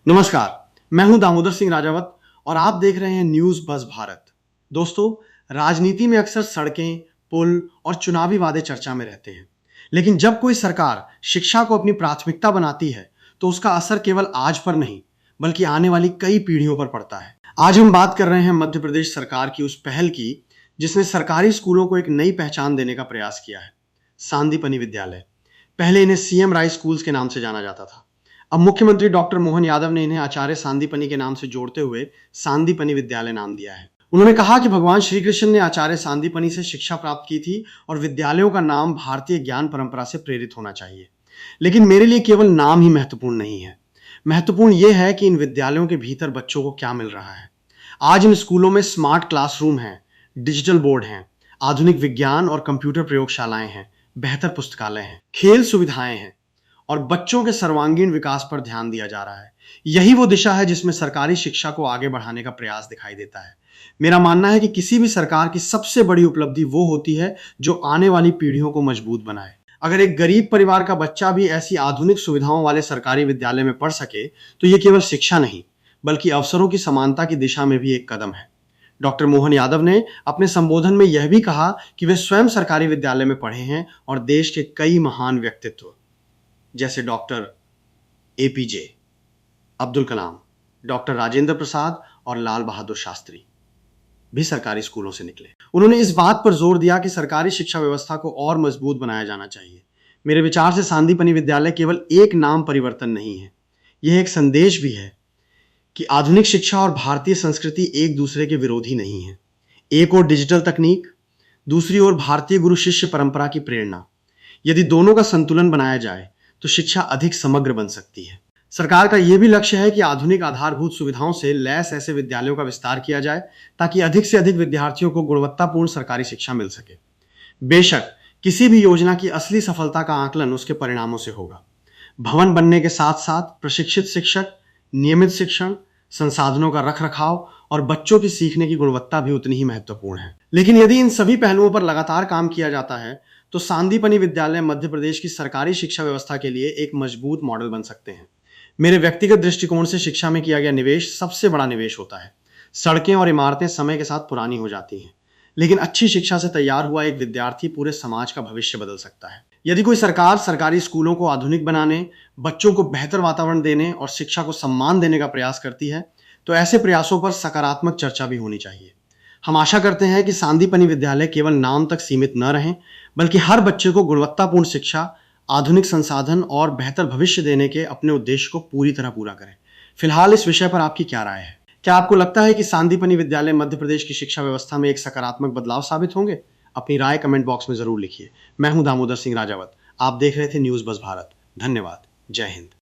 नमस्कार, मैं हूं दामोदर सिंह राजावत और आप देख रहे हैं न्यूज़ बज़ भारत। दोस्तों, राजनीति में अक्सर सड़कें, पुल और चुनावी वादे चर्चा में रहते हैं। लेकिन जब कोई सरकार शिक्षा को अपनी प्राथमिकता बनाती है, तो उसका असर केवल आज पर नहीं, बल्कि आने वाली कई पीढ़ियों पर पड़ता है। आज हम बात कर रहे हैं मध्य प्रदेश सरकार की उस पहल की, जिसने सरकारी स्कूलों को एक नई पहचान देने का प्रयास किया है। सांदीपनि विद्यालय, पहले इन्हें सीएम राय स्कूल्स के नाम से जाना जाता था। अब मुख्यमंत्री डॉक्टर मोहन यादव ने इन्हें आचार्य सांदीपनि के नाम से जोड़ते हुए सांदीपनि विद्यालय नाम दिया है। उन्होंने कहा कि भगवान श्री कृष्ण ने आचार्य सांदीपनि से शिक्षा प्राप्त की थी और विद्यालयों का नाम भारतीय ज्ञान परंपरा से प्रेरित होना चाहिए। लेकिन मेरे लिए केवल नाम ही महत्वपूर्ण नहीं है। महत्वपूर्ण यह है कि इन विद्यालयों के भीतर बच्चों को क्या मिल रहा है। आज इन स्कूलों में स्मार्ट क्लासरूम हैं, डिजिटल बोर्ड हैं, आधुनिक विज्ञान और कंप्यूटर प्रयोगशालाएं हैं, बेहतर पुस्तकालय हैं, खेल सुविधाएं हैं और बच्चों के सर्वांगीण विकास पर ध्यान दिया जा रहा है। यही वो दिशा है जिसमें सरकारी शिक्षा को आगे बढ़ाने का प्रयास दिखाई देता है। मेरा मानना है कि किसी भी सरकार की सबसे बड़ी उपलब्धि वो होती है जो आने वाली पीढ़ियों को मजबूत बनाए। अगर एक गरीब परिवार का बच्चा भी ऐसी आधुनिक सुविधाओं वाले सरकारी विद्यालय में पढ़ सके, तो ये केवल शिक्षा नहीं, बल्कि अवसरों की समानता की दिशा में भी एक कदम है। डॉक्टर मोहन यादव ने अपने संबोधन में यह भी कहा कि वे स्वयं सरकारी विद्यालय में पढ़े हैं और देश के कई महान व्यक्तित्व जैसे doctor APJ Abdul Kalam, doctor Rajendra Prasad और लाल बहादुर शास्त्री भी सरकारी स्कूलों से निकले। उन्होंने इस बात पर जोर दिया कि सरकारी शिक्षा व्यवस्था को और मजबूत बनाया जाना चाहिए। मेरे विचार से सांदीपनि विद्यालय केवल एक नाम परिवर्तन नहीं है, यह एक संदेश भी है कि आधुनिक शिक्षा और भारतीय संस्कृति एक दूसरे के विरोधी नहीं है। एक ओर डिजिटल तकनीक, दूसरी ओर भारतीय गुरु शिष्य परंपरा की प्रेरणा। यदि दोनों का संतुलन बनाया जाए तो शिक्षा अधिक समग्र बन सकती है। सरकार का यह भी लक्ष्य है कि आधुनिक आधारभूत सुविधाओं से लैस ऐसे विद्यालयों का विस्तार किया जाए ताकि अधिक से अधिक विद्यार्थियों को गुणवत्तापूर्ण सरकारी शिक्षा मिल सके। बेशक किसी भी योजना की असली सफलता का आकलन उसके परिणामों से होगा। भवन बनने के साथ साथ प्रशिक्षित शिक्षक, नियमित शिक्षण, संसाधनों का रखरखाव और बच्चों की सीखने की गुणवत्ता भी उतनी ही महत्वपूर्ण है। लेकिन यदि इन सभी पहलुओं पर लगातार काम किया जाता है तो सांदीपनि विद्यालय मध्य प्रदेश की सरकारी शिक्षा व्यवस्था के लिए एक मजबूत मॉडल बन सकते हैं। मेरे व्यक्तिगत दृष्टिकोण से शिक्षा में किया गया निवेश सबसे बड़ा निवेश होता है। सड़कें और इमारतें समय के साथ पुरानी हो जाती हैं, लेकिन अच्छी शिक्षा से तैयार हुआ एक विद्यार्थी पूरे समाज का भविष्य बदल सकता है। यदि कोई सरकार सरकारी स्कूलों को आधुनिक बनाने, बच्चों को बेहतर वातावरण देने और शिक्षा को सम्मान देने का प्रयास करती है, तो ऐसे प्रयासों पर सकारात्मक चर्चा भी होनी चाहिए। हम आशा करते हैं कि सांदीपनि विद्यालय केवल नाम तक सीमित न रहें, बल्कि हर बच्चे को गुणवत्तापूर्ण शिक्षा, आधुनिक संसाधन और बेहतर भविष्य देने के अपने उद्देश्य को पूरी तरह पूरा करें। फिलहाल इस विषय पर आपकी क्या राय है? क्या आपको लगता है कि सांदीपनि विद्यालय मध्य प्रदेश की शिक्षा व्यवस्था में एक सकारात्मक बदलाव साबित होंगे? अपनी राय कमेंट बॉक्स में जरूर लिखिए। मैं हूं दामोदर सिंह राजावत। आप देख रहे थे न्यूज़ बज़ भारत। धन्यवाद। जय हिंद।